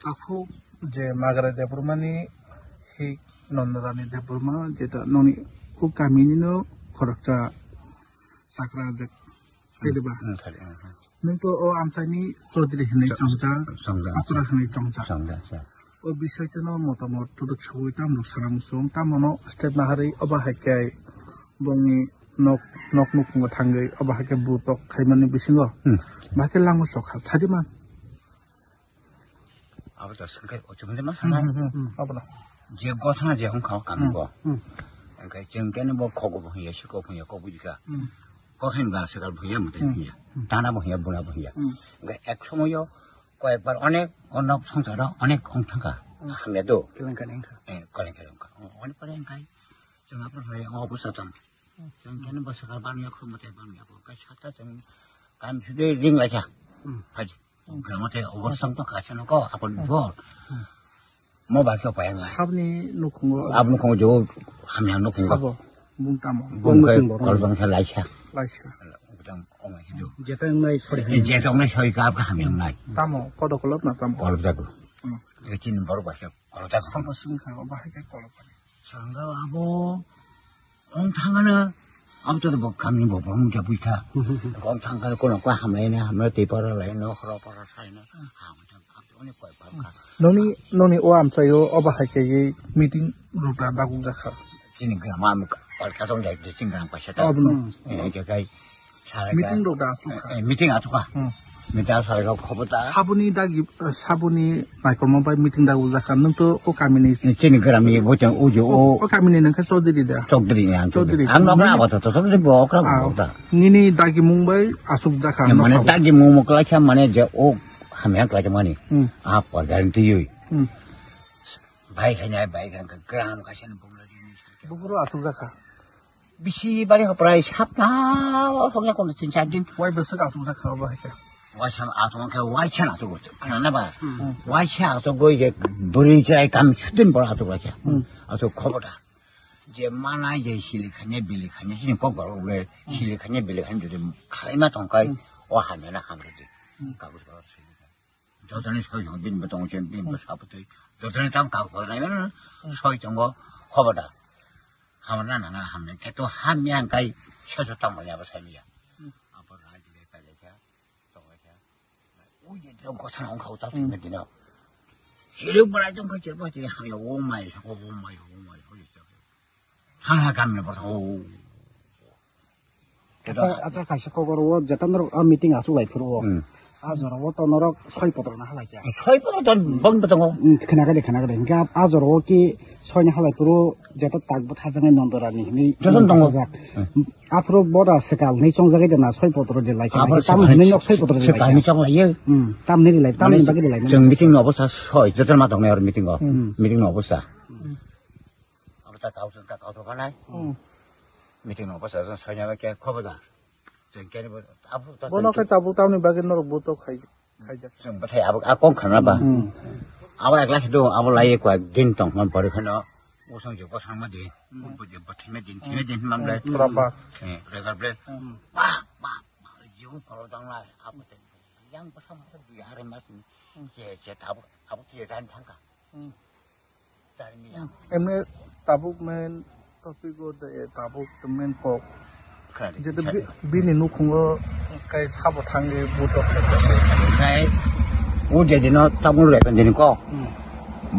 aku je magara deburmani hi nondarani deburma jeta noni ku kamini no korakta sakra je kedeba nungto o amsani chodri hne chongja akura hne chongja o বিষয়টা no motamot tuduk chhui tam lu saram song tamono step nahari oba hakai bongi nok nukungo thangai oba hakai butok khaimani bisingo bakel langmo sokha thadiman 아버지 생각 어쩌면 되면 사나요? 아버나. 제 거사나 제 홍考가는 거. 그러니까 정께는 뭐 고급 분야, 시급 분야, 고부지가. 거기가 색깔 분야 못 되냐. 다나 분야, 문화 분야. 그러니까 액소모요. 거액발 어넥 언업 성사라 어넥 공통가. 하면도 그러니까 예, 그러니까. 어느 빠른가. 정 앞으로 해 어부사장. 정께는 뭐 색깔 반이야, 그 못해 반이야. 그러니까 찾다 정 감수대 링라자. 하지. 그러면 오버상도 가셔놓고 아버님 줘. 뭐 밖에 봐야 돼. 사분이 놓고 아버님 공부 줘. 하면 놓고 사보 뭉따모 뭔가 걸방사 라이샤. 그다음 어머 해도. 제동의 소리. 제동의 소리가 하면 나. 따모 거도걸럽 나 따모. 걸자고. 이거 지는 바로 봐서 걸자고. 한번 생각하고 봐 하게 걸어버려. 생각하고 엉탕하나 아무튼 뭐 감이 뭐 보는 게 보이다. 공탕갈 거는 과 하면에 하면 대바를 해놓고 그러바를 사이는 아무튼 오늘 거에 봐봐. 너니 오암 사요 어바 하게 미팅 루다 다구자카. 지는 그 마음 가정 내 생각 빠셨다. 예, 저가 미팅 루다 수카. 미팅 아주가. 미팅 사례가 커보다. 사분이 마이크로모바일 미팅 다구자카 능도 오카미니. 지는 그람이 보통 우주 오카미니는 그 소들이다. 쪽들이네 안 쪽들이. 안 먹으나 봐도 소들이 뭐 그러고 보다. 니니 다기 뭉바이 아숙자카. 만에 다기 뭉 그렇게 만에 저오 하면 그렇게 많이. 아, 버가는 뒤에. 바이크냐 바이크가 그람 가시는 분들이 부부로 아숙자카. 비시 바리 허프라이 샵나 성냥 거는 진짜 진 와이버스가 아숙자카 어바 하게. 와참 아종가 와이찬 아주고 그러나 봐. 와이찬 아주고 이제 브리지라이 감 휴든 볼 아주고 그래. 아주 커보다. 이제 만화 이제 실리카냐 빌리카냐 지금 거꾸로 왜 실리카냐 빌리카냐 좀 가이마 동가이 와 하면은 아무래도 가고 싶어서 저전에 소용 빈부 동전 빈부 사부터 저전에 좀 가고 그러면은 소이 정도 커보다. 하면은 나나 하면 또 한면 가이 쳐줬단 말이야 그 삶이야. 앞으로 하기를 빨리자. 오ye 좀 고생 안 가고 딱 되면 되나. 이름을 좀 거칠 거지 하면 오마이 하나 가면 벌써 오. 아자 가시고로 저탄으로 미팅 아주 와이프로. 아저로 또너로 소이포도나 할라이자. 소이포도는 뭔부터 거? 그나가래. 그러니까 아저로기 소니 할라이프로 저도 딱부 타정에 논도라니. 니 조선동거. 앞으로 뭐라 색깔 니 종자게 되나 소이포도로 될 라이크. 땀 능력 소이포도로 될 라이크. 색깔 미정 예. 땀 내리 라이크. 땀 내리 라이크. 정 미팅 어버사 소이 저들마 동네 미팅 거. 미팅 어버사. 아버사 가우서 가나? 미팅 어버사 소냐게 커버다. Bono kay tabu tahu ni bagian nor buto kay. Sung batai abu akong kenapa? Awal kelas itu awal lagi kuat gentong memberi kena usang juga sama dia. Buat batimnya din mangle. Berapa? Mereka beli. Bah. Jauh kalau tanglah apa tu? Yang bersama tu dia hari mas. Je tabu dia dan tangka. Cari ni. Emne tabu men tapi go de tabu temen kok. jadi bini nukungo kai sabo tangi buto kai udah dino tabung lepen dino ko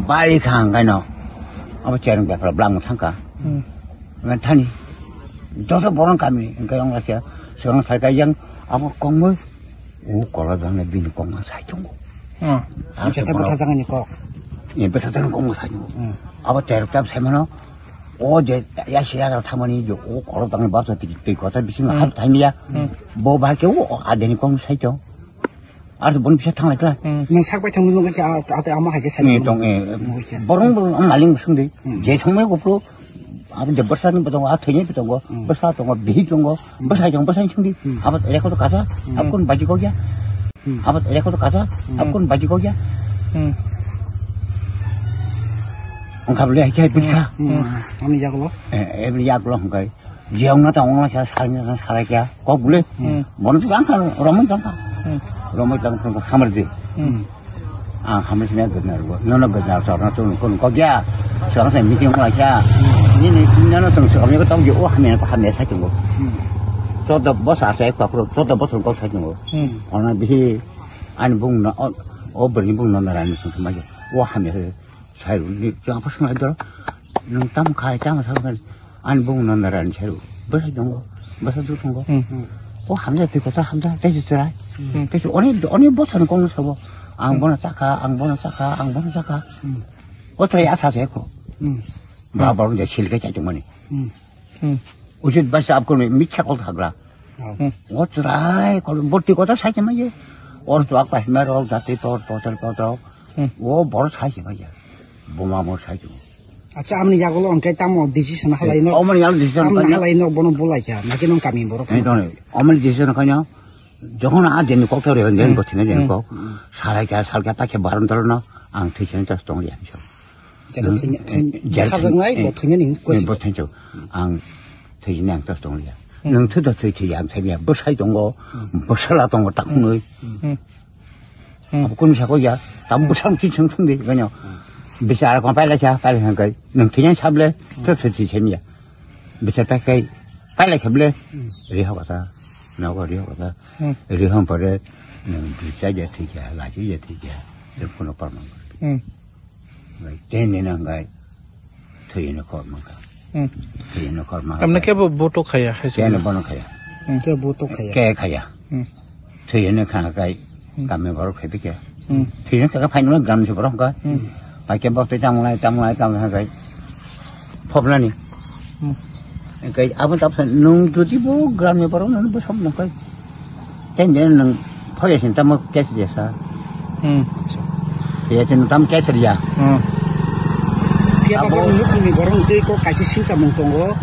balik hang kai no apa cereng bakal belang tangka ngan tani jodoh borong kami kai orang lagi seorang saya yang apa kongmu kalau bang bini kong saya tunggu jadi bertajangan ni kok ini bertajangan kong saya tunggu apa cereng tab saya mana 어제 야시야가 타머니 요 걸어당을 봐서 되게 거다 미친 하루 타임이야 뭐 밖에 안 되니 공 사이죠 알아서 뭔 비슷 탕来라 난 사과에 탕는 거 아때 아마 하게 사이 동에 버릉버릉 말린 무슨데 제 정말 고프로 아버지 버사는 보통 아 되니 보통 거 버사 동거 비종 거 버사 형디 아버 레코도 가자 앞군 바지 거기야 아버 레코도 가자 앞군 바지 거기야 Angkabli aja bisa. Ami jaglo. Every yaklo hangkai. Jiang na tawang na kaya sarai kaya. Kau boleh. Bon tu kan Roman tangka. Roman tangka hamar di. Hamar sini benar gua. Nono benar seorang tu kau dia. Sekarang saya meeting orang saya. Ini nono kami kau tahu je. Wah hamil saya tunggu. So the boss saya kau so the boss kau saya tunggu. Orang bihi an bung na beri bung nono rani semua je. Wah hamil saya ni jangan pas nak ada. Nung tam kai jangan sampai an bung nono rani saya. Bersah tunggu. Bersah tu tunggu. Oh hamil tu kata hamil. Tapi cerai. Tapi oni boss ni kau nak sebab. Ang bona saka. Otra ya saya kok. Baru dia cilka cacing mana. Usit bahasa apa ni micak kau thagla. Otra kalau borti kota saya cuma je. Orang tu apa merol jati por. Oh baru saya cuma je. Buma mor saya cuma. Acha amni jaglo angkai tamo decision halai no. Omen yang decision amni halai no bono bola ja. Lagi nong kami borok. Ini tu ni. Omen decision kanya. Jangan ada ni kau tahu yang dia buat ni dia kau. Sarai kaya pakai barang terus no. Ang decision terus tong dia macam. Jadi kazangai buat ni ni. Buat macam. Ang decision yang terus tong dia. Nang tu dah decision yang saya bersai tong kau. Bersalah tong kau tak mui. Apa kau ni siapa ya? Tapi bersam cincang dia kanya. Bisa kau pilih hangkai. Nang tiada sable terus decision dia. Bisa pakai pilih sable. Riha kata. Nawa riha kata. Riha pada bisa jadi dia, lagi jadi dia. Terpun apa mangga. Ini nanggai. Tu ini kor mangga. Tu ini kor mangga. Amna kaya boto kaya. Kaya bono kaya. Ke butuh kaya. Kaya kaya. Tu ini kan kai. Kami baru kaya kaya. Tu ini kaya pakai nula gram seberang kaya. Pakai bawa tamulai kai. Problem ni. Kai apa tak nung tu tiba gram ni baru nung besar nung kai. Jadi nung kaya sini tamu kaya biasa. Kaya sini tamu kaya dia. Kaya bang nukung ni borong tu ko kasih sinca mungtongo.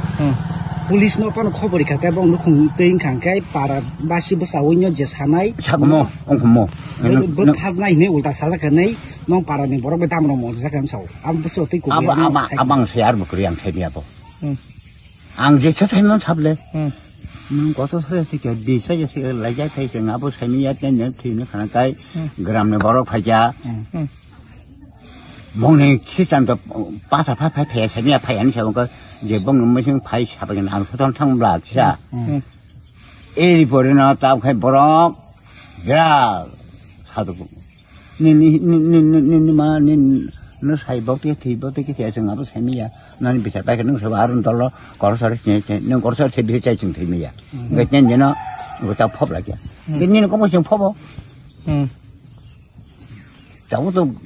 Polis no pun kau beri kata bang nukung tu ingkangkai para basi besawinyo jesanai. Sakumo, ongkumo. Berthak nai ni ulta salah kenai. Nong para ni borong betam romo jakan saw. Am besok tu ko. Abang siar bukuri yang saya apa. Ang jecha saya non sable. Kau saya sikit bisa je sikit lagi saya sengah apa saya ni ada ni ni kerana kai gram ni baru fajar. Bong ni kisah tu pasal pay saya ni pay ni saya muka je bong ni macam pay siapa yang ang hutan tang belak saya. Boleh nak tahu kai baru gerak satu. Ni mana ni saya bawa kita sengah apa saya ni ya. Nanti bisa pakai nung sebarang tolo korsor sini nung korsor sini bisa cacing timi ya. Gaknya ni no, kita pop lagi. Gini kamu macam pop. Tahu tu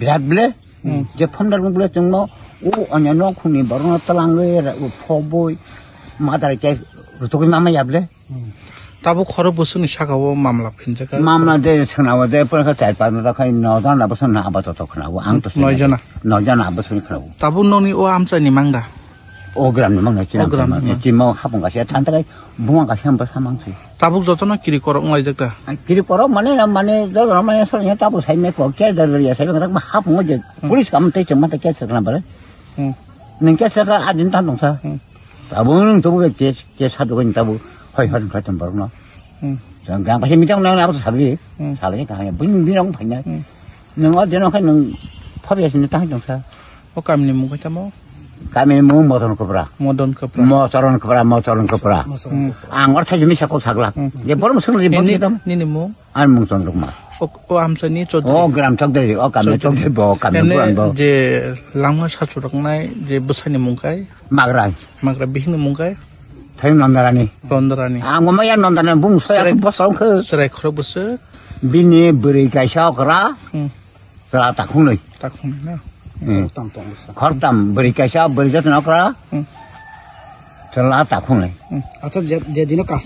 berat bela. Jepun dalam bela cuma, anya no kuni baru nak telang le, pop boy, mata lagi, rutuk mama ya bela. Tabu korup busu ni syakawo mamla pinjak. Mamla deh senawa deh pun kerja pada tak kau naudang nak busu nak apa tu kenawa, ang tu. Noijana nak busu kenawa. Tabu noni o amca ni mangda. Gram ni mang nak cina hapung kasih, cantik bunga kasih yang bersama sih. Tabu jodoh nak kiri korok ngai jakda. Kiri korok mana, kalau mana soalnya tabu saya ni kau kaya dari ya saya kata hapung aja. Polis kamu tu cuma tak kaya sekarang berle. Nengkaya sekarang ada tandung sah. Tabu nung tu bukan kaya satu kan tabu. Hoi macam baru no. Jangan pasal minta orang apa sahaja. Salahnya kahanya bingung punya. Nung ada nung kan nung apa sini tahu dong sah. O kami ni muka camo. Kami mau motor kepra. Modon kepra. Motor kepra. Angor saja misal kau saglak. Dia baru masuk lagi baru kita. Ni mu. An mungkin rumah. O amca ni codri. Oh gram codri. Oh kami codri bawa kami bukan bawa. Je lama satu orang nai je besar ni mungkai. Magrai bihin ni mungkai. Thay nondarani. Ang mama yang nondarani bung saya pasang ke. Serai korok besar. Bini beri kaisah kera. Setelah takung ni. Takung na. Kortam beri kaisah beri jatuh nakra. Setelah takung ni. Acha jadi no kas